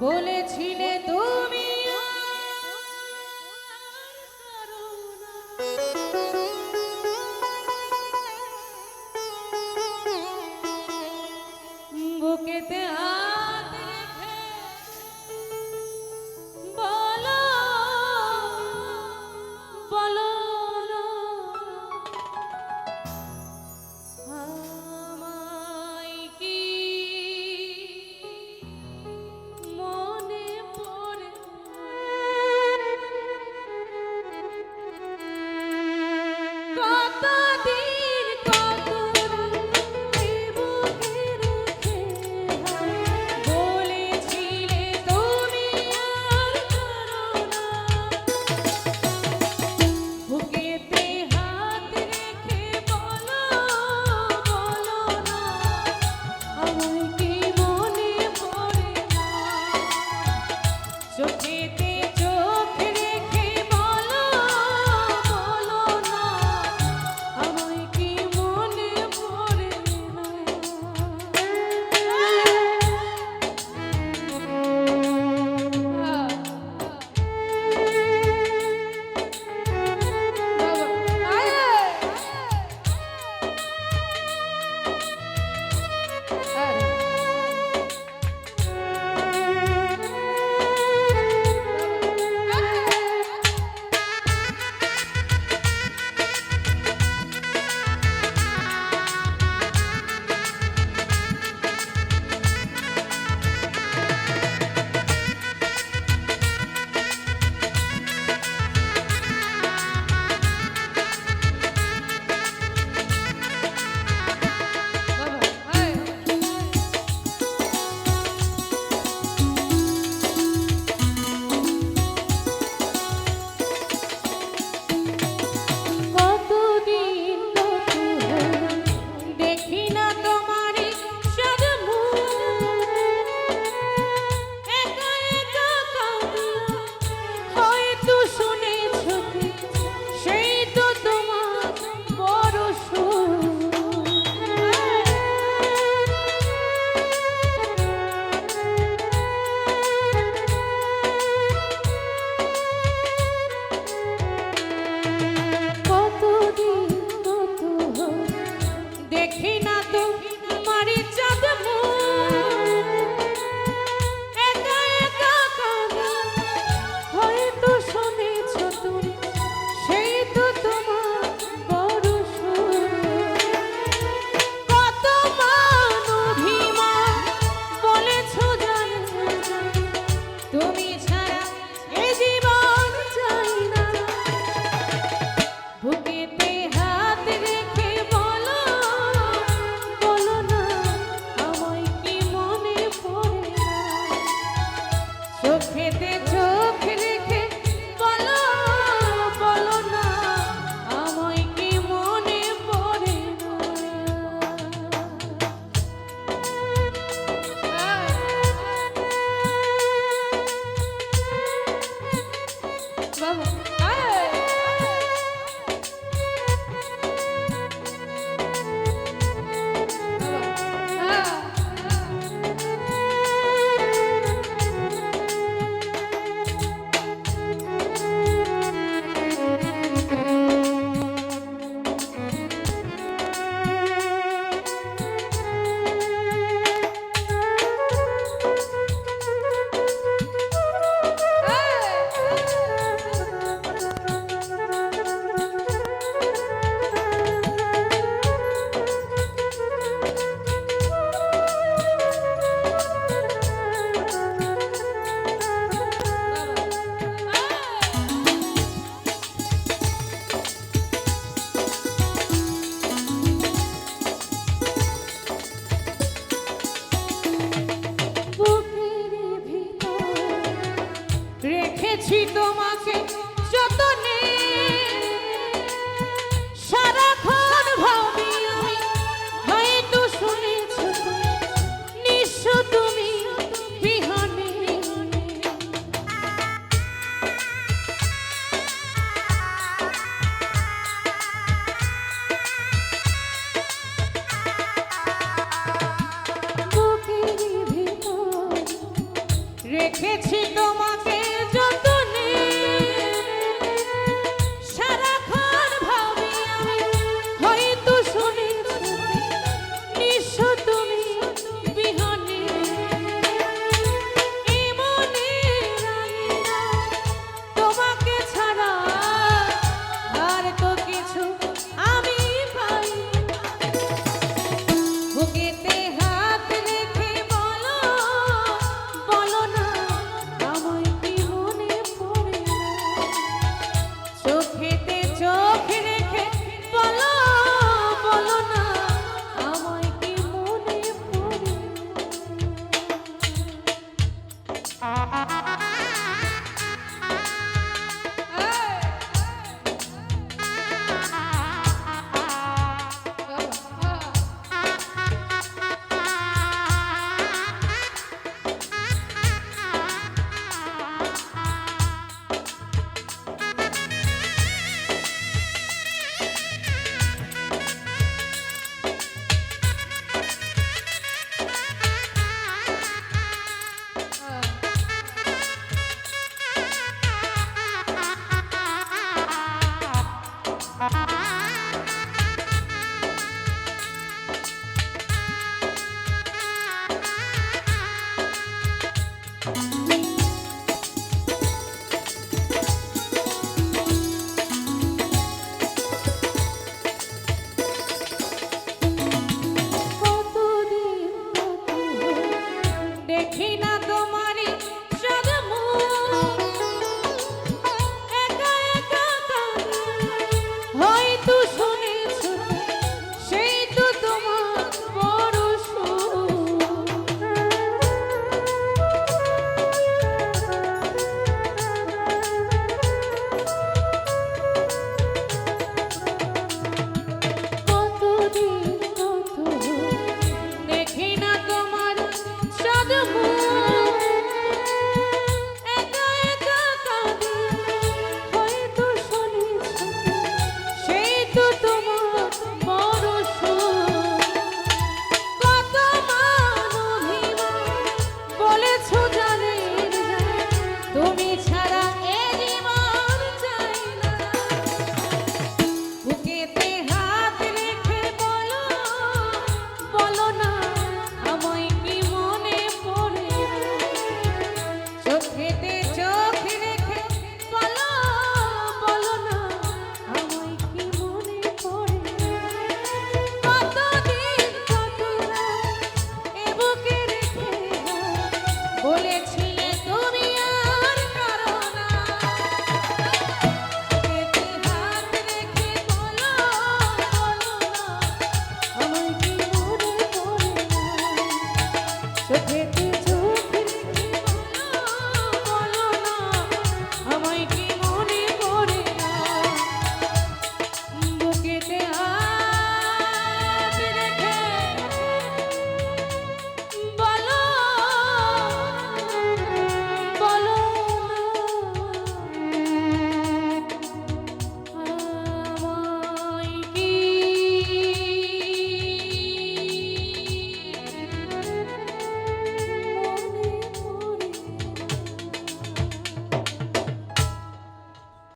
বলেছিলে তুমি বুকেতে হাত রেখে বলো বলো না আমায় কি মনে পড়ে কতদিন কত বুকে রেখে বলেছিলে তুমি আর করো না বুকেতে হাত রেখে বলো বলো না আমায় কি মনে পড়ে না চোখেতে চোখ রেখে বলো বলো না আমায় কি মনে পড়ে না কতদিন কত দেখি না তোমারে সাজমু একা একা কাঁদি হয়তো শুনেছো সেই তো তোমার বড় কতদিন কত দেখি না তোমারে চাঁদমু একা একা কাঁদি হয়তো শুনেছো তুমি সেই তো তোমার বড় কত মান অভিমান বলেছো জানো তুমি ছাড়া এ জীবন চাই না বুকেতে হাত রেখে বলো বলো না আমায় কি মনে পড়ে না চোখেতে চোখ রেখে বলো বলো না আমায় কি মনে পড়ে না বাবা রেখেছি তোমাকে যতনে সারাক্ষণ ভাবি আমি হয়তো শুনেছো নিঃস্ব তুমি বিহনে বুকের ভিতর রেখেছি তোমাকে যতনে সারাক্ষণ ভাবি আমি হয়তো শুনেছ নিঃস্ব তুমি বিহনে এই মনে রাখি না তোমাকে ছাড়া আর তো কিছু আমি পাই বুকেতে হাত রেখে বলো বলো না আমায় কি মনে পড়ে না চোখেতে চোখ রেখে বলো বলো না আমায় কি মনে পড়ে কতদিন দেখি না তোমারই সাদা মুখ একা একা কাঁদি হয়তো শুনেছ সেই তো তোমার বড় কতদিন দেখি না তোমার সাদা মুখ একা একা কাঁদি হয়তো শুনেছ সেই তো তোমার বড় কত মান অভিমান বলেছ জানের জান তুমি ছাড়া এ জীবন চাই না বুকেতে হাত রেখে বলো বলো না আমায় কি মনে পড়ে চোখেতে চোখ রেখে বলো বলো না আমায় কি মনে পড়ে কতদিন কত রাত এ বুকে রেখে বলেছ